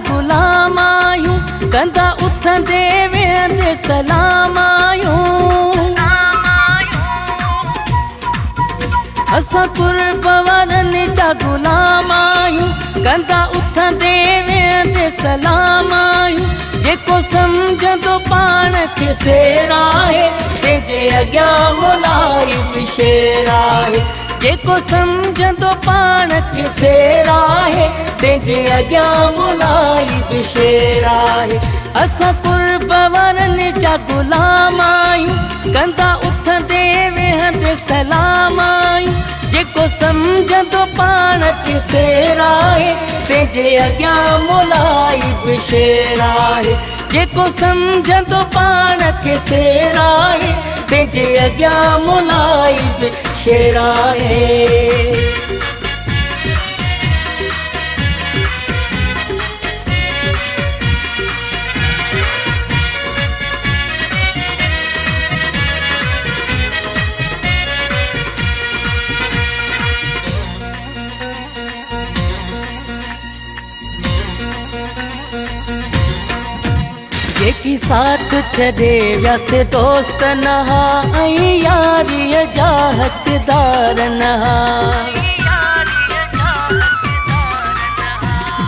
गुलाम आहियूं, कंदा उथंदे वेहंदे सलाम आहियूं। असां कुर्ब वारनि जा गुलाम आहियूं, कंदा उथंदे वेहंदे सलाम आहियूं। जेको सम्झंदो पाण खे शेर आहे, तंहिंजे अॻियां मुलाई बि शेर आहे। जेको सम्झंदो पाण खे शेर आहे, तंहिंजे अॻियां मुलाई बि शेर आहे। असां कुर्ब वारनि जा गुलाम आहियूं, कंदा उथंदे वेहंदे सलाम आहियूं। जेको सम्झंदो पाण खे शेर आहे, तंहिंजे अॻियां मुलाई बि शेर आहे। जेको सम्झंदो पाण खे शेर आहे, तंहिंजे अॻियां मुलाई बि शेर आहे। जेकी साथ छॾे वियासीं दोस्त नहा, ऐं यारीअ जा हक़दार नहा।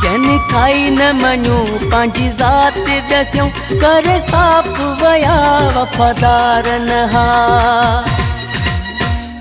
जन खाई न मञूं पंहिंजी ज़ात ॾसियूं, करे साफ़ वया वफ़ादार नहा।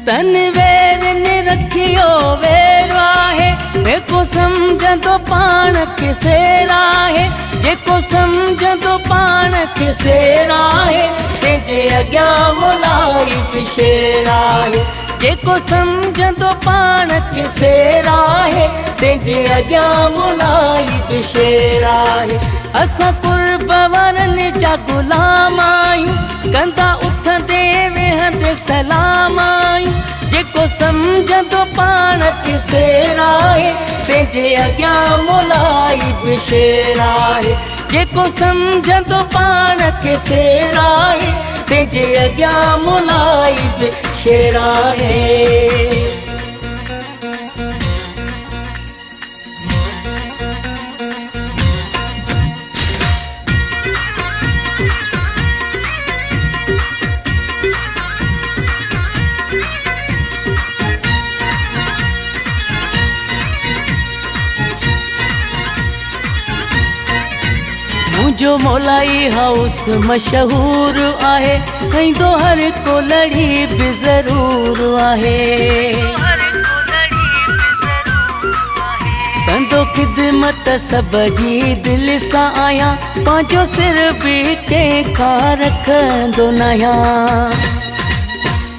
तन वेरन रखियो वेर आहे, जेको सम्झंदो पाण खे शेर आहे। जेको सम्झंदो पाण खे शेर आहे, तंहिंजे अॻियां मुलाई बि शेर आहे। जेको सम्झंदो पाण खे शेर आहे, तंहिंजे अॻियां मुलाई बि शेर आहे। असां कुर्ब वारनि जा गुलाम आहियूं, कंदा उथंदे वेहंदे सलाम आहियूं। जेको सम्झंदो पाण खे शेर आहे, तंहिंजे अॻियां मुलाई बि शेर आहे। जेको सम्झंदो पाण खे शेर आहे, तंहिंजे अॻियां मुलाई बि शेर आहे। मुंहिंजो मोलाई हाउस मशहूर आहे, कंदो हर को लड़ी बि ज़रूर आहे। कंदो ख़िदमत सब जी दिलि सां आहियां, पंहिंजो सिर बि कंहिंखां रखंदो न आहियां।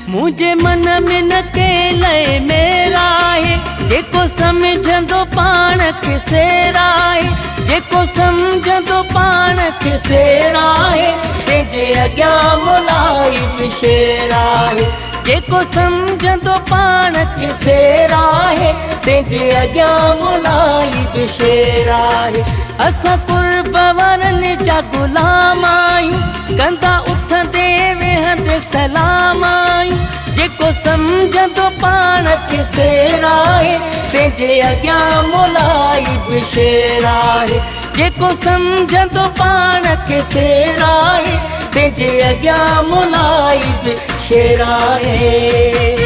मुंहिंजे मन में न कंहिं लाइ मेर आहे, जेको सम्झंदो पाण खे शेर आहे। जेको सम्झंदो पाण खे शेर आहे, तंहिंजे अॻियां मुलाई बि शेर आहे। जेको सम्झंदो पाण खे शेर आहे, तंहिंजे अॻियां मुलाई बि शेर आहे। असां कुर्ब वारनि जा गुलाम आहियूं, कंदा उथंदे वेहंदे सलाम आहियूं। जेको सम्झंदो पाण खे शेर आहे, तंहिंजे अॻियां मुलाई बि शेर आहे। जेको सम्झंदो पाण खे शेर आहे, तंहिंजे अॻियां मुलाई बि शेर आहे।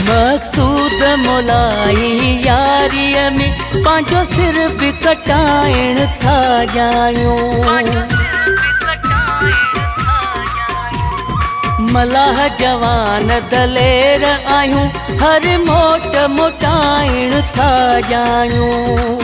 मक़सूद मोलाई यारीअ में, पंहिंजो सिर बि कटाइण था ॼायूं। मलाह जवान दलेर आहियूं, हर मोट मोटाइण था ॼायूं।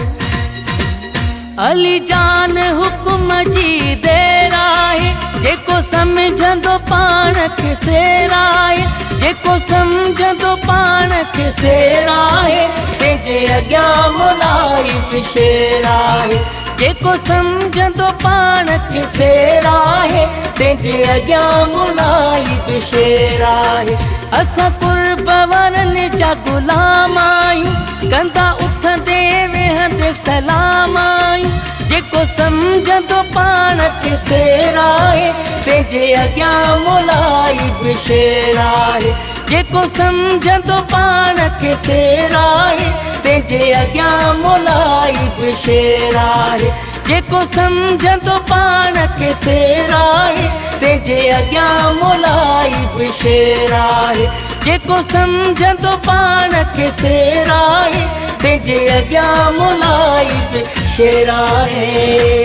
अली जान हुकुम जी देर आहे, जेको सम्झंदो पाण खे शेर आहे। जेको सम्झंदो पाण खे शेर आहे, तंहिंजे अॻियां मुलाई बि शेर आहे। जेको सम्झंदो पाण खे शेर आहे, तंहिंजे अॻियां मुलाई बि शेर आहे। असां कुर्ब वारनि जा गुलाम आहियूं, कंदा उथंदे वेहंदे सलाम आहियूं। जेको सम्झंदो पाण खे शेर आहे, पंहिंजे अॻियां मोलाई बि शेर आहे। जेको सम्झंदो पाण खे शेर आहे, पंहिंजे अॻियां मोलाई बि शेर आहे। जेको सम्झंदो पाण खे शेर आहे, पंहिंजे अॻियां मोलाई बि शेर आहे। जेको सम्झंदो पाण खे शेर आहे, पंहिंजे अॻियां मोलाई बि शेर आहे।